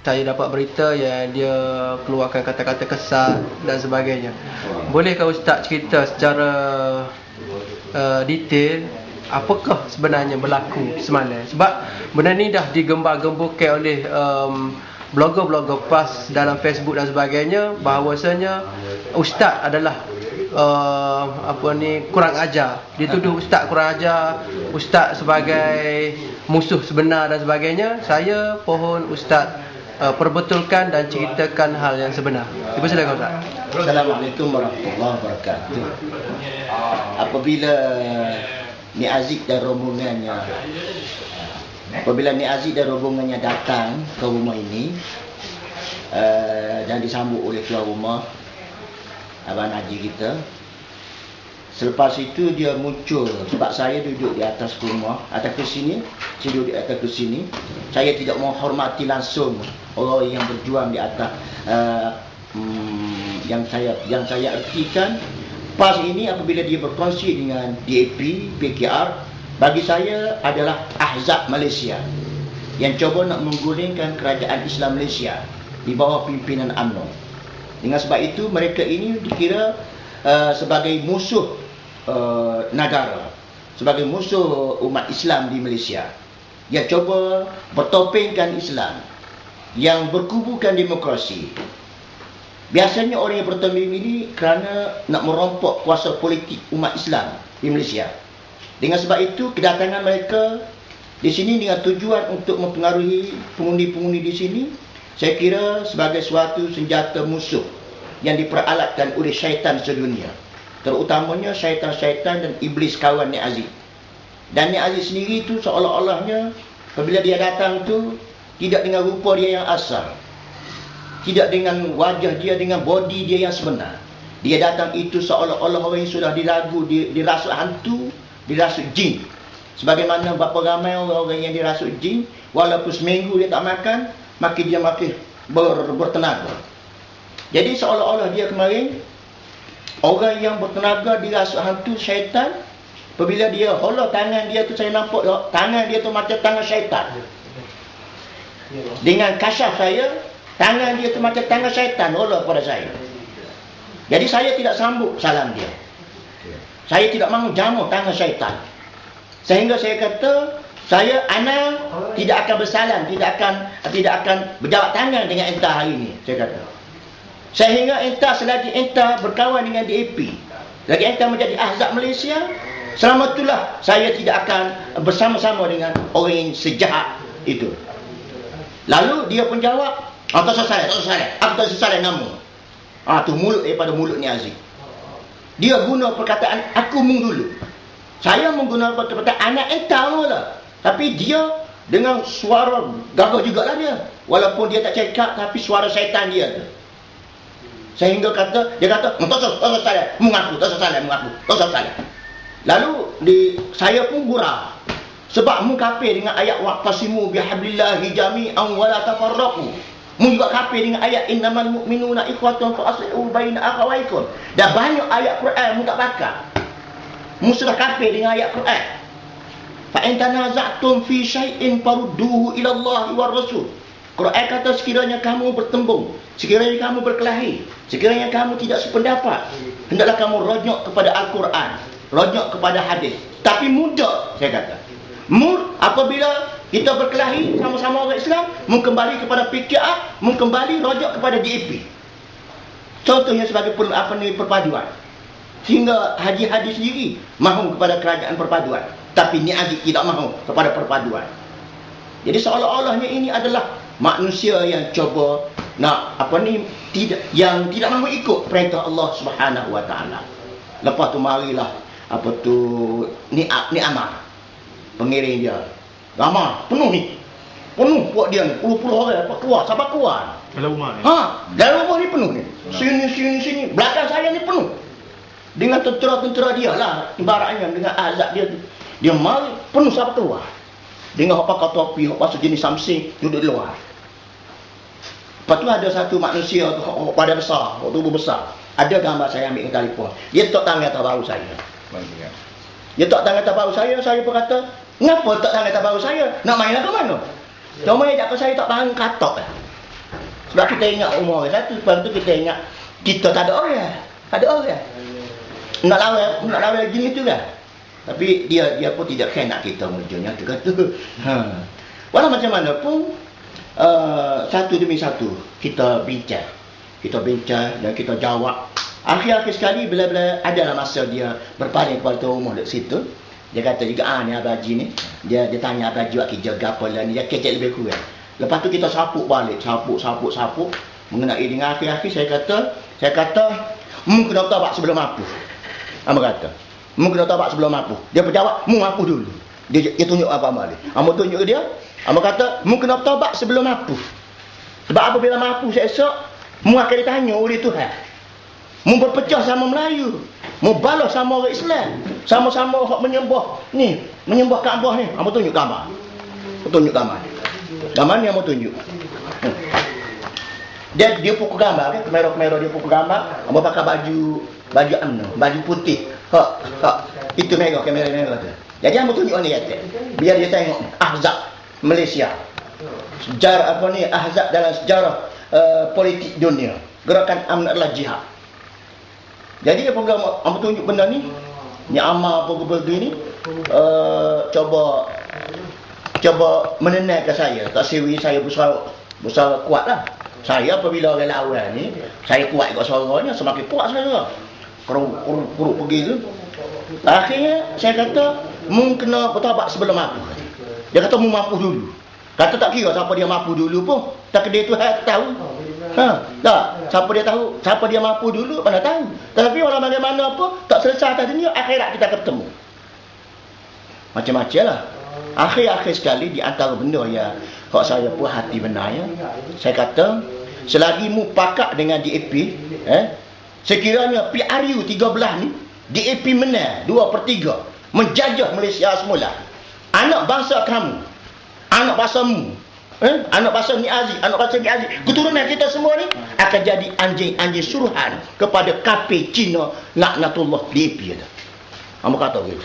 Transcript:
saya dapat berita yang dia keluarkan kata-kata kesat dan sebagainya. Bolehkah Ustaz cerita secara detail apakah sebenarnya berlaku semalam? Sebab benda ni dah digembar-gemburkan oleh blogger-blogger PAS dalam Facebook dan sebagainya, bahawasanya Ustaz adalah kurang ajar. Dituduh Ustaz kurang ajar, Ustaz sebagai musuh sebenar dan sebagainya. Saya pohon Ustaz perbetulkan dan ceritakan hal yang sebenar. Silakan Ustaz. Assalamualaikum warahmatullahi wabarakatuh. Apabila Ni Aziz dan rombongannya datang ke rumah ini dan disambut oleh tuan rumah Abang Haji kita, selepas itu dia muncul. Sebab saya duduk di atas rumah, atas kursi ni, saya duduk di atas kursi ni. Saya tidak menghormati langsung orang yang berjuang di atas yang saya ertikan. PAS ini apabila dia berkongsi dengan DAP, PKR, bagi saya adalah Ahzab Malaysia yang cuba nak menggulingkan kerajaan Islam Malaysia di bawah pimpinan UMNO. Dengan sebab itu mereka ini dikira sebagai musuh negara, sebagai musuh umat Islam di Malaysia, yang cuba bertopengkan Islam, yang berkubukan demokrasi. Biasanya orang yang bertopeng ini kerana nak merompok kuasa politik umat Islam di Malaysia. Dengan sebab itu kedatangan mereka di sini dengan tujuan untuk mempengaruhi pengundi-pengundi di sini, saya kira sebagai suatu senjata musuh yang diperalatkan oleh syaitan sedunia, terutamanya syaitan-syaitan dan iblis kawan Ni Aziz. Dan Ni Aziz sendiri tu seolah-olahnya apabila dia datang tu tidak dengan rupa dia yang asal, tidak dengan wajah dia, dengan body dia yang sebenar. Dia datang itu seolah-olah orang yang sudah diragu, dirasuk hantu, dirasuk jin. Sebagaimana berapa ramai orang-orang yang dirasuk jin, walaupun seminggu dia tak makan, makin dia makin bertenaga. Jadi seolah-olah dia kemarin orang yang bertenaga dirasuk hantu syaitan. Apabila dia holok tangan dia tu, saya nampak tangan dia tu macam tangan syaitan. Dengan kasyaf saya, tangan dia tu macam tangan syaitan holok pada saya. Jadi saya tidak sambut salam dia. Saya tidak mahu jamu tangan syaitan. Sehingga saya kata, ana tidak akan bersalam, tidak akan berjawab tangan dengan entah hari ini, saya kata. Sehingga entah selagi entah berkawan dengan DAP, selagi entah menjadi Ahzab Malaysia, selama itulah saya tidak akan bersama-sama dengan orang yang sejahat itu. Lalu dia pun jawab, tak selesai, aku tak selesai dengan kamu. Tu mulut daripada mulut Ni Aziz. Dia guna perkataan aku mung dulu. Saya menggunakan perkataan anak entah mula. Tapi dia dengan suara gagah jugalah dia. Walaupun dia tak cakap, tapi suara syaitan dia tu. Sehingga dia kata, tak selesai, mengaku, tak selesai. Lalu saya pun gurau. Sebab mu kafir dengan ayat waqtasimu bihablillahi jami'an wa la tafarraqu. Mu juga kafir dengan ayat innamal mu'minuna ikhwatun fa aslihu baina akhawaykum. Dah banyak ayat Quran mu tak pakai. Mu sudah kafir dengan ayat Quran. Fa in tanaza'tum fi syai'in farudduhu ila Allah war Rasul. Quran kata sekiranya kamu bertembung, sekiranya kamu berkelahi, sekiranya kamu tidak sependapat, hendaklah kamu rujuk kepada Al-Quran, rujuk kepada hadis. Tapi mudah, saya kata. Apabila kita berkelahi sama-sama orang Islam, kembali kepada PKR, kembali rujuk kepada DAP. Contohnya sebagai perpaduan. Sehingga Haji sendiri mahu kepada kerajaan perpaduan, tapi Ni Aziz tidak mahu kepada perpaduan. Jadi seolah-olahnya ini adalah manusia yang cuba nak tidak mahu ikut perintah Allah Subhanahu Wa Taala. Lepas tu marilah Ni Amar, pengiring dia. Ramai penuh buat dia ni, puluh-puluh orang keluar, sampai keluar dalam rumah ni. Dalam rumah ni penuh ni. Sini belakang saya ni penuh dengan tentera-tentera dia lah, ibaratnya dengan azab dia tu. Dia mari penuh sampai keluar dengan hak pakai topi, hak pasal jenis samsing, duduk di luar. Lepas tu ada satu manusia tu, pada besar, tubuh besar. Ada gambar saya ambil ke telefon. Dia tok tangan atas bahu saya. Dia tok tangan atas bahu saya pun kata, ngapa tok tangan atas bahu saya? Nak main ke mana? Dia main tak saya tak tahan katok lah. Sebab kita ingat umur orang satu, lepas tu kita ingat kita tak ada orang. Tak ada orang. Nak lawan gini tu kan. Tapi dia pun tidak kena kita munculnya tu kata. Walau macam mana pun satu demi satu kita bincang. Kita bincang dan kita jawab. Akhir-akhir sekali bila adalah masa dia berpaling kepada tuan rumah dekat situ. Dia kata juga ni Abang Haji ni. Dia tanya Abang Haji buat kerja gapo lah ni. Dia kecek lebih kurang. Lepas tu kita sapuk balik. Sapuk. Mengenai dengan akhir-akhir saya kata mungkin kena tabak sebelum apa. Abang kata mungkin kena tabak sebelum apa. Dia berjawab mu apa dulu. Dia tunjuk apa balik. Abang tunjuk dia. Abang kata mungkin kena tabak sebelum apa. Sebab apabila mampu esok mu akan ditanya oleh Tuhan. Mu berpecah sama Melayu. Mu balas sama orang Islam. Sama-sama hak menyembah Kaabah ni. Abang tunjuk gambar. Tunjuk gambar. Gambar ni abang tunjuk. Dia pukul gambar kan, kamera dia pukul gambar, abang pakai baju UMNO, baju putih. Itu merah, kamera merah tu. Jadi abang tunjuk ni kata, biar dia tengok Ahzab Malaysia. Sejarah apa ni? Ahzab dalam sejarah politik dunia. Gerakan UMNO adalah jihad. Jadi apabila abang tunjuk benda ni amal apa begini, coba menenangkan saya. Tak sewi saya besar kuatlah. Saya apabila orang lawan ni, saya kuat kat suaranya, semakin kuat saya. Kuruk pergi tu. Akhirnya saya kata, mu kena bertabat sebelum aku. Dia kata mu mampu dulu. Kata tak kira siapa dia mampu dulu pun. Tak dia tu tahu. Tak. Siapa dia mampu dulu mana tahu. Tapi walau bagaimana pun tak selesai atas dunia, akhirat kita ketemu. Macam-macam lah. Akhir-akhir sekali di antara benda yang kalau saya puas hati benar ya, saya kata selagi mu pakak dengan DAP, sekiranya PRU 13 ni DAP menang 2/3 menjajah Malaysia semula. Anak bangsa kamu, anak bangsamu, anak bangsa Ni Aziz, keturunan kita semua ni akan jadi anjing-anjing suruhan kepada kafir Cina laknatullah DAP. Apa kata gitu?